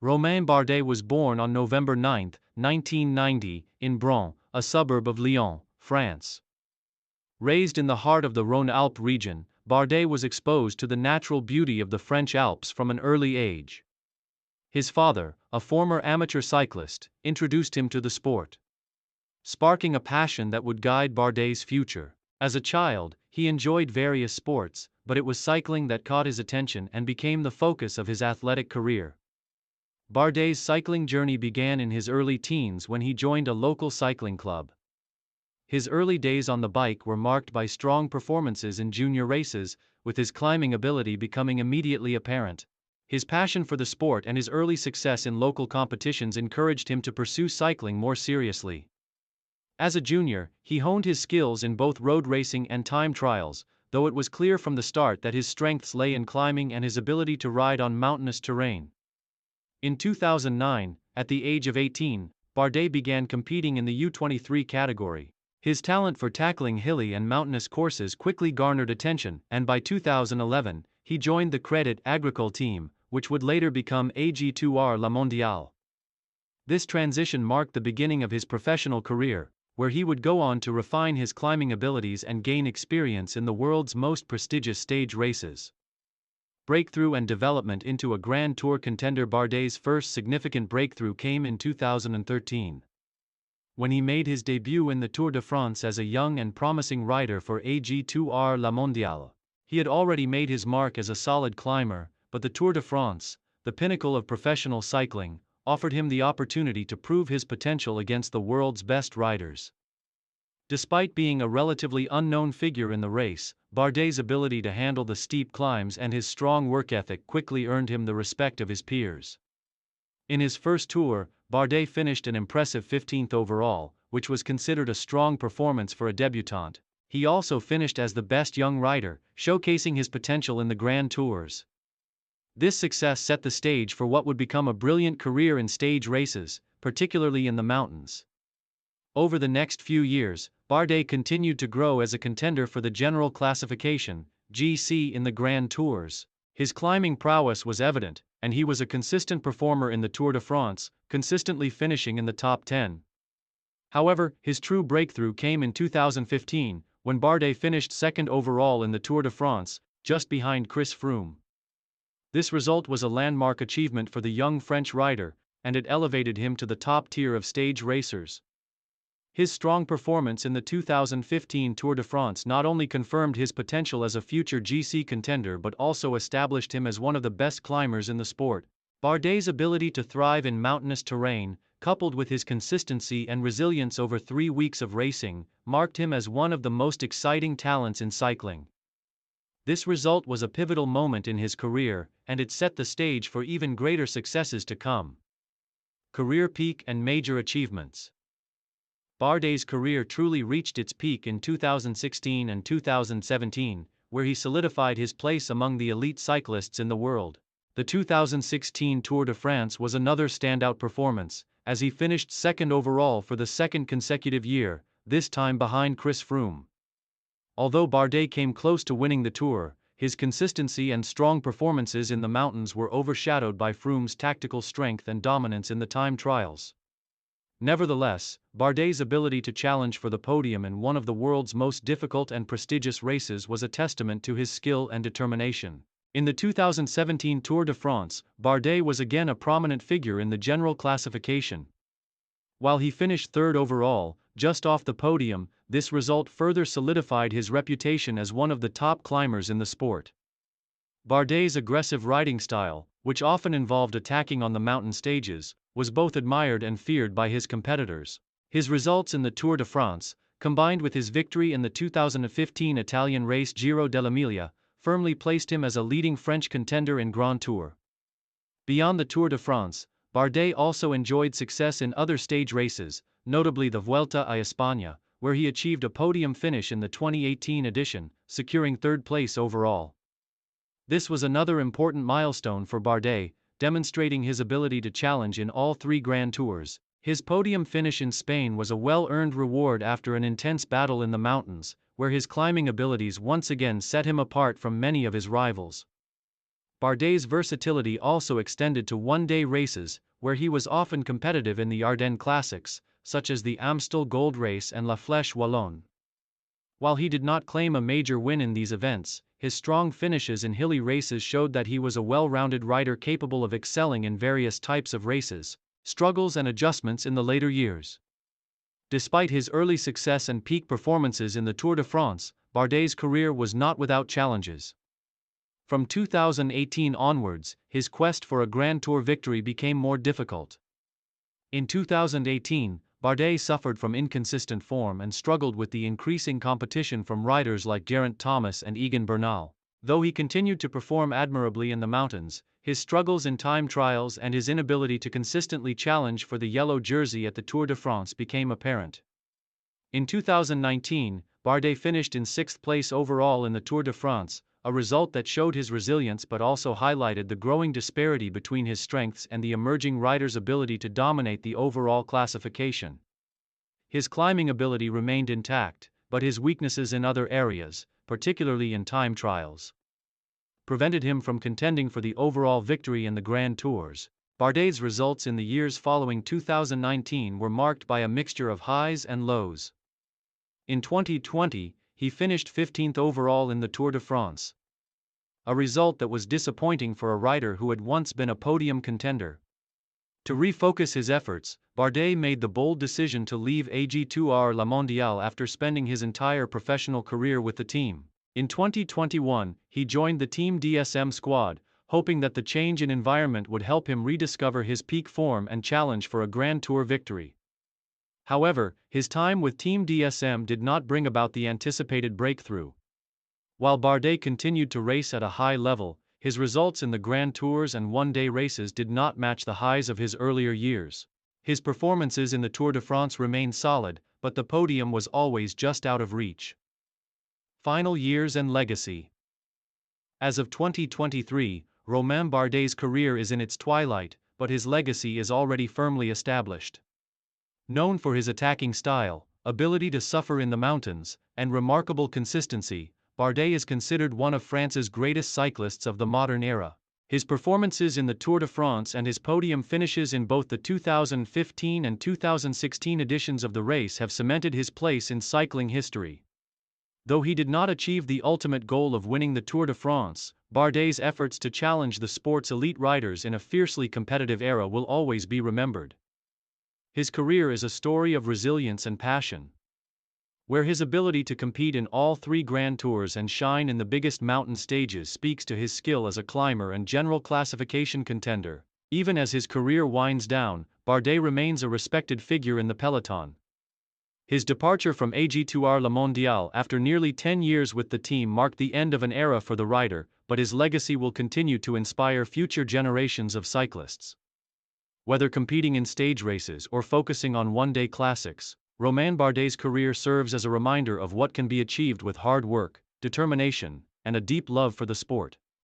Romain Bardet was born on November 9, 1990, in Bron, a suburb of Lyon, France. Raised in the heart of the Rhône-Alpes region, Bardet was exposed to the natural beauty of the French Alps from an early age. His father, a former amateur cyclist, introduced him to the sport, sparking a passion that would guide Bardet's future. As a child, he enjoyed various sports, but it was cycling that caught his attention and became the focus of his athletic career. Bardet's cycling journey began in his early teens when he joined a local cycling club. His early days on the bike were marked by strong performances in junior races, with his climbing ability becoming immediately apparent. His passion for the sport and his early success in local competitions encouraged him to pursue cycling more seriously. As a junior, he honed his skills in both road racing and time trials, though it was clear from the start that his strengths lay in climbing and his ability to ride on mountainous terrain. In 2009, at the age of 18, Bardet began competing in the U23 category. His talent for tackling hilly and mountainous courses quickly garnered attention, and by 2011, he joined the Crédit Agricole team, which would later become AG2R La Mondiale. This transition marked the beginning of his professional career, where he would go on to refine his climbing abilities and gain experience in the world's most prestigious stage races. Breakthrough and development into a Grand Tour contender. Bardet's first significant breakthrough came in 2013. When he made his debut in the Tour de France as a young and promising rider for AG2R La Mondiale. He had already made his mark as a solid climber, but the Tour de France, the pinnacle of professional cycling, offered him the opportunity to prove his potential against the world's best riders. Despite being a relatively unknown figure in the race, Bardet's ability to handle the steep climbs and his strong work ethic quickly earned him the respect of his peers. In his first tour, Bardet finished an impressive 15th overall, which was considered a strong performance for a debutant. He also finished as the best young rider, showcasing his potential in the Grand Tours. This success set the stage for what would become a brilliant career in stage races, particularly in the mountains. Over the next few years, Bardet continued to grow as a contender for the general classification, GC, in the Grand Tours. His climbing prowess was evident, and he was a consistent performer in the Tour de France, consistently finishing in the top 10. However, his true breakthrough came in 2015, when Bardet finished second overall in the Tour de France, just behind Chris Froome. This result was a landmark achievement for the young French rider, and it elevated him to the top tier of stage racers. His strong performance in the 2015 Tour de France not only confirmed his potential as a future GC contender but also established him as one of the best climbers in the sport. Bardet's ability to thrive in mountainous terrain, coupled with his consistency and resilience over 3 weeks of racing, marked him as one of the most exciting talents in cycling. This result was a pivotal moment in his career, and it set the stage for even greater successes to come. Career peak and major achievements. Bardet's career truly reached its peak in 2016 and 2017, where he solidified his place among the elite cyclists in the world. The 2016 Tour de France was another standout performance, as he finished second overall for the second consecutive year, this time behind Chris Froome. Although Bardet came close to winning the Tour, his consistency and strong performances in the mountains were overshadowed by Froome's tactical strength and dominance in the time trials. Nevertheless, Bardet's ability to challenge for the podium in one of the world's most difficult and prestigious races was a testament to his skill and determination. In the 2017 Tour de France, Bardet was again a prominent figure in the general classification. While he finished third overall, just off the podium, this result further solidified his reputation as one of the top climbers in the sport. Bardet's aggressive riding style, which often involved attacking on the mountain stages, was both admired and feared by his competitors. His results in the Tour de France, combined with his victory in the 2015 Italian race Giro dell'Emilia, firmly placed him as a leading French contender in Grand Tour. Beyond the Tour de France, Bardet also enjoyed success in other stage races, notably the Vuelta a España, where he achieved a podium finish in the 2018 edition, securing third place overall. This was another important milestone for Bardet, demonstrating his ability to challenge in all 3 Grand Tours. His podium finish in Spain was a well-earned reward after an intense battle in the mountains, where his climbing abilities once again set him apart from many of his rivals. Bardet's versatility also extended to one-day races, where he was often competitive in the Ardennes Classics, such as the Amstel Gold Race and La Flèche Wallonne. While he did not claim a major win in these events, his strong finishes in hilly races showed that he was a well-rounded rider capable of excelling in various types of races, struggles and adjustments in the later years. Despite his early success and peak performances in the Tour de France, Bardet's career was not without challenges. From 2018 onwards, his quest for a Grand Tour victory became more difficult. In 2018, Bardet suffered from inconsistent form and struggled with the increasing competition from riders like Geraint Thomas and Egan Bernal. Though he continued to perform admirably in the mountains, his struggles in time trials and his inability to consistently challenge for the yellow jersey at the Tour de France became apparent. In 2019, Bardet finished in 6th place overall in the Tour de France, a result that showed his resilience but also highlighted the growing disparity between his strengths and the emerging rider's ability to dominate the overall classification. His climbing ability remained intact, but his weaknesses in other areas, particularly in time trials, prevented him from contending for the overall victory in the Grand Tours. Bardet's results in the years following 2019 were marked by a mixture of highs and lows. In 2020, he finished 15th overall in the Tour de France, a result that was disappointing for a rider who had once been a podium contender. To refocus his efforts, Bardet made the bold decision to leave AG2R La Mondiale after spending his entire professional career with the team. In 2021, he joined the Team DSM squad, hoping that the change in environment would help him rediscover his peak form and challenge for a Grand Tour victory. However, his time with Team DSM did not bring about the anticipated breakthrough. While Bardet continued to race at a high level, his results in the Grand Tours and one-day races did not match the highs of his earlier years. His performances in the Tour de France remained solid, but the podium was always just out of reach. Final years and legacy. As of 2023, Romain Bardet's career is in its twilight, but his legacy is already firmly established. Known for his attacking style, ability to suffer in the mountains, and remarkable consistency, Bardet is considered one of France's greatest cyclists of the modern era. His performances in the Tour de France and his podium finishes in both the 2015 and 2016 editions of the race have cemented his place in cycling history. Though he did not achieve the ultimate goal of winning the Tour de France, Bardet's efforts to challenge the sport's elite riders in a fiercely competitive era will always be remembered. His career is a story of resilience and passion, where his ability to compete in all 3 Grand Tours and shine in the biggest mountain stages speaks to his skill as a climber and general classification contender. Even as his career winds down, Bardet remains a respected figure in the peloton. His departure from AG2R La Mondiale after nearly 10 years with the team marked the end of an era for the rider, but his legacy will continue to inspire future generations of cyclists. Whether competing in stage races or focusing on one-day classics, Romain Bardet's career serves as a reminder of what can be achieved with hard work, determination, and a deep love for the sport.